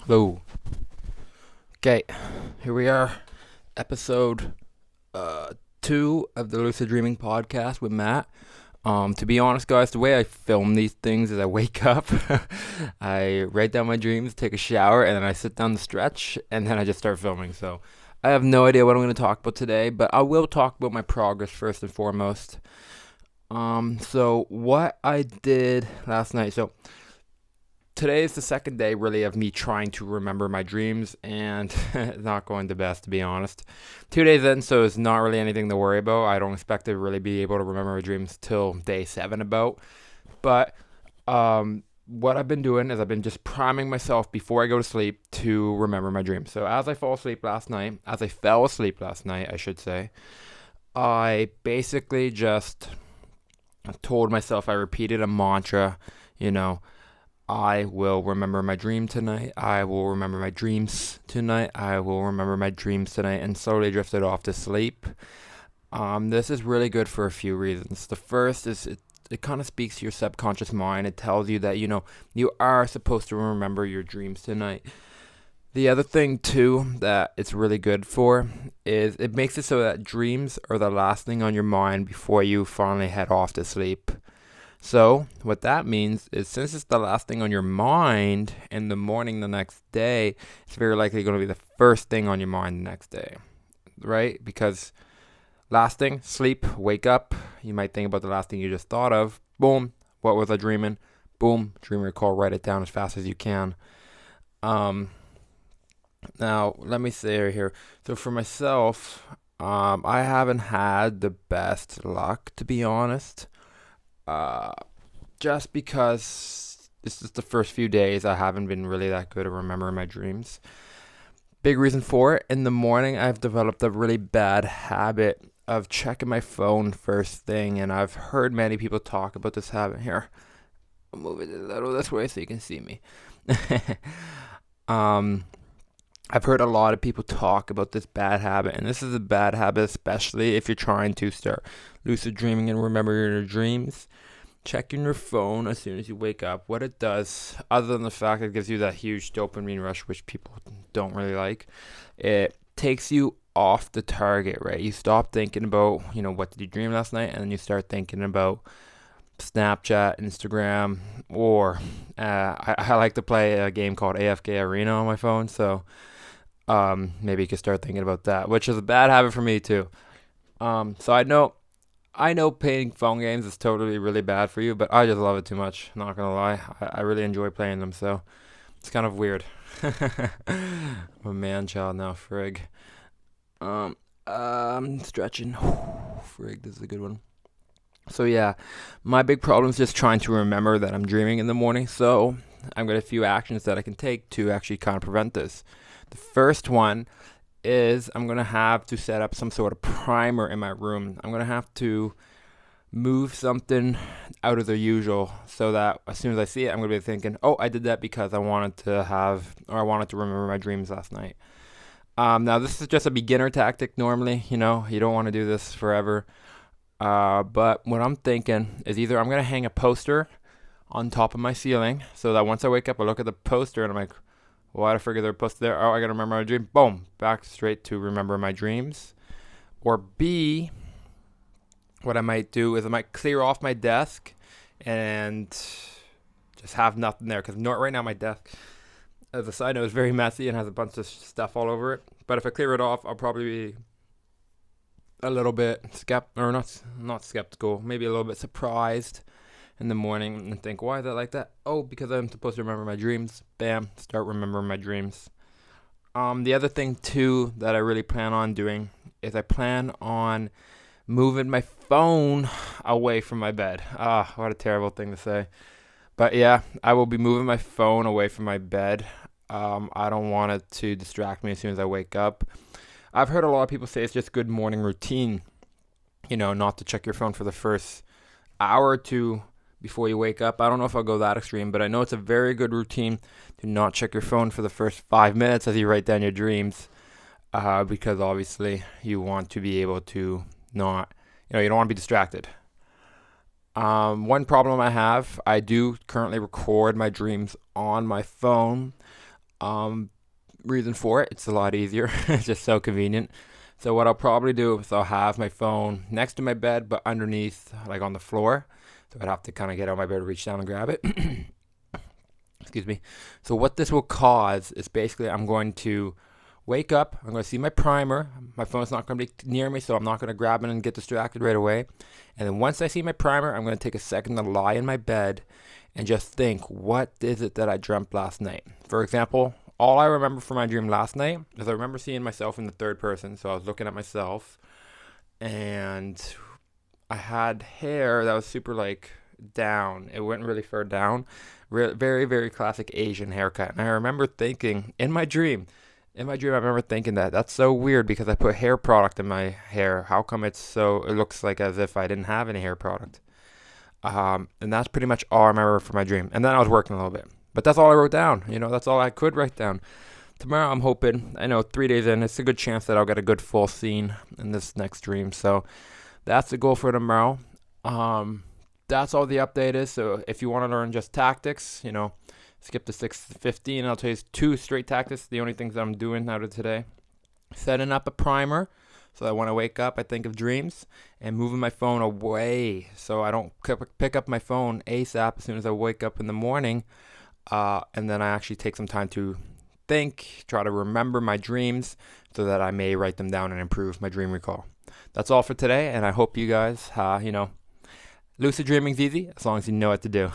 Hello. Okay, here we are, episode 2 of the Lucid Dreaming podcast with Matt. To be honest, guys, the way I film these things is I wake up, I write down my dreams, take a shower, and then I sit down to stretch, and then I just start filming. So I have no idea what I'm going to talk about today, but I will talk about my progress first and foremost. So what I did last night. So today is the second day really of me trying to remember my dreams, and it's not going the best, to be honest. 2 days in, so it's not really anything to worry about. I don't expect to really be able to remember my dreams till day 7 about. But what I've been doing is I've been just priming myself before I go to sleep to remember my dreams. So as I fell asleep last night, I should say, I basically just told myself, I repeated a mantra, you know, I will remember my dream tonight. I will remember my dreams tonight. I will remember my dreams tonight, and slowly drifted off to sleep. This is really good for a few reasons. The first is it kind of speaks to your subconscious mind. It tells you that, you are supposed to remember your dreams tonight. The other thing, too, that it's really good for is it makes it so that dreams are the last thing on your mind before you finally head off to sleep. So, what that means is since it's the last thing on your mind in the morning the next day, it's very likely going to be the first thing on your mind the next day, right? Because last thing, sleep, wake up. You might think about the last thing you just thought of. Boom, what was I dreaming? Boom, dream recall, write it down as fast as you can. Um, Now, let me say right here. So, for myself, I haven't had the best luck, to be honest. Uh, just because this is the first few days, I haven't been really that good at remembering my dreams. Big reason for it, in the morning, I've developed a really bad habit of checking my phone first thing, and I've heard many people talk about this habit here. I'll move it a little this way so you can see me. um, I've heard a lot of people talk about this bad habit, and this is a bad habit, especially if you're trying to start lucid dreaming and remembering your dreams. Checking your phone as soon as you wake up. What it does, other than the fact that it gives you that huge dopamine rush, which people don't really like, it takes you off the target, right? You stop thinking about, what did you dream last night, and then you start thinking about Snapchat, Instagram, or I like to play a game called AFK Arena on my phone, so maybe you could start thinking about that, which is a bad habit for me too. So I know playing phone games is totally really bad for you, but I just love it too much. Not gonna lie, I really enjoy playing them, so it's kind of weird. I'm a man child now, frig. Stretching. Frig, this is a good one. So yeah, my big problem is just trying to remember that I'm dreaming in the morning. So I've got a few actions that I can take to actually kind of prevent this. The first one is I'm gonna have to set up some sort of primer in my room. I'm gonna have to move something out of the usual so that as soon as I see it, I'm gonna be thinking, "Oh, I did that because I wanted to have or I wanted to remember my dreams last night." Now this is just a beginner tactic. Normally, you don't want to do this forever. But what I'm thinking is either I'm gonna hang a poster on top of my ceiling so that once I wake up, I look at the poster and I'm like, why the frig they're posted there? Oh, I gotta remember my dream. Boom, back straight to remember my dreams. Or B, what I might do is I might clear off my desk and just have nothing there. Because right now my desk, as a side note, is very messy and has a bunch of stuff all over it. But if I clear it off, I'll probably be a little bit or not skeptical, maybe a little bit surprised in the morning and think, why is that like that? Oh, because I'm supposed to remember my dreams. Bam, start remembering my dreams. The other thing too that I really plan on doing is I plan on moving my phone away from my bed. Ah, what a terrible thing to say. But yeah, I will be moving my phone away from my bed. I don't want it to distract me as soon as I wake up. I've heard a lot of people say it's just good morning routine, not to check your phone for the first hour or two before you wake up. I don't know if I'll go that extreme, but I know it's a very good routine to not check your phone for the first 5 minutes as you write down your dreams, because obviously you want to be able to not, you don't want to be distracted. One problem I have, I do currently record my dreams on my phone. Um, Reason for it, it's a lot easier. It's just so convenient. So what I'll probably do is I'll have my phone next to my bed, but underneath, like on the floor. So I'd have to kind of get out of my bed, reach down and grab it. Excuse me. So what this will cause is basically I'm going to wake up. I'm going to see my primer. My phone's not going to be near me, so I'm not going to grab it and get distracted right away. And then once I see my primer, I'm going to take a second to lie in my bed and just think, what is it that I dreamt last night? For example, all I remember from my dream last night is I remember seeing myself in the third person. So I was looking at myself and I had hair that was super like down. It went really far down. Very, very classic Asian haircut. And I remember thinking in my dream, I remember thinking that that's so weird because I put hair product in my hair. How come it looks like as if I didn't have any hair product? And that's pretty much all I remember from my dream. And then I was working a little bit. But that's all I wrote down. That's all I could write down. Tomorrow, I'm hoping, I know 3 days in, it's a good chance that I'll get a good full scene in this next dream. So that's the goal for tomorrow. That's all the update is. So if you want to learn just tactics, skip to 6:15. I'll tell you two straight tactics. The only things that I'm doing out of today: setting up a primer, so that when I wake up, I think of dreams, and moving my phone away so I don't pick up my phone ASAP as soon as I wake up in the morning. And then I actually take some time to think, try to remember my dreams, so that I may write them down and improve my dream recall. That's all for today, and I hope you guys, lucid dreaming's easy as long as you know what to do.